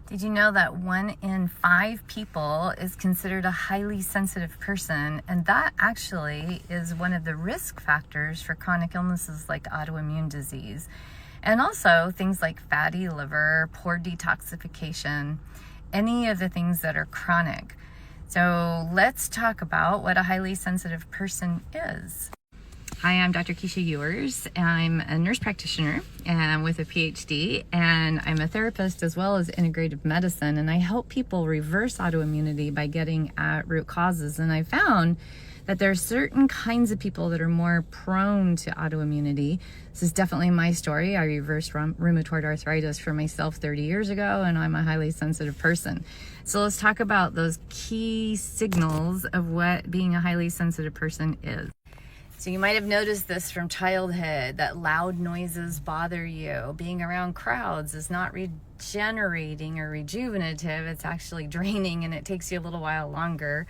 Did you know that 1 in 5 people is considered a highly sensitive person? And that actually is one of the risk factors for chronic illnesses like autoimmune disease. And also things like fatty liver, poor detoxification, any of the things that are chronic. So let's talk about what a highly sensitive person is. Hi, I'm Dr. Keisha Ewers. I'm a nurse practitioner and with a PhD, and I'm a therapist as well as integrative medicine, and I help people reverse autoimmunity by getting at root causes. And I found that there are certain kinds of people that are more prone to autoimmunity. This is definitely my story. I reversed rheumatoid arthritis for myself 30 years ago, and I'm a highly sensitive person. So let's talk about those key signals of what being a highly sensitive person is. So you might have noticed this from childhood, that loud noises bother you. Being around crowds is not regenerating or rejuvenative. It's actually draining, and it takes you a little while longer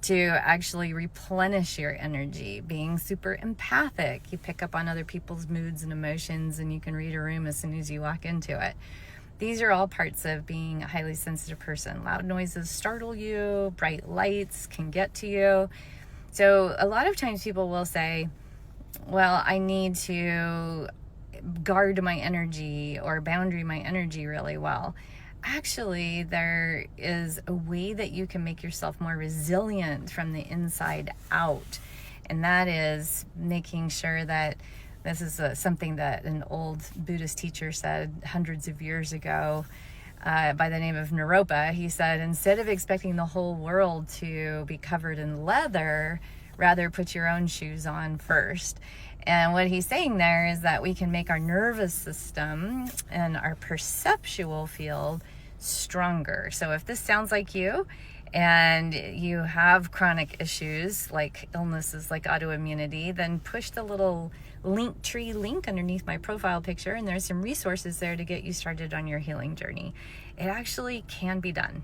to actually replenish your energy. Being super empathic, you pick up on other people's moods and emotions, and you can read a room as soon as you walk into it. These are all parts of being a highly sensitive person. Loud noises startle you, bright lights can get to you. So a lot of times people will say, well, I need to guard my energy or boundary my energy really well. Actually, there is a way that you can make yourself more resilient from the inside out. And that is making sure that this is something that an old Buddhist teacher said hundreds of years ago. By the name of Naropa, he said, instead of expecting the whole world to be covered in leather, rather put your own shoes on first. And what he's saying there is that we can make our nervous system and our perceptual field stronger. So if this sounds like you, and you have chronic issues like illnesses like autoimmunity, then push the little Linktree link underneath my profile picture, and there's some resources there to get you started on your healing journey. It actually can be done.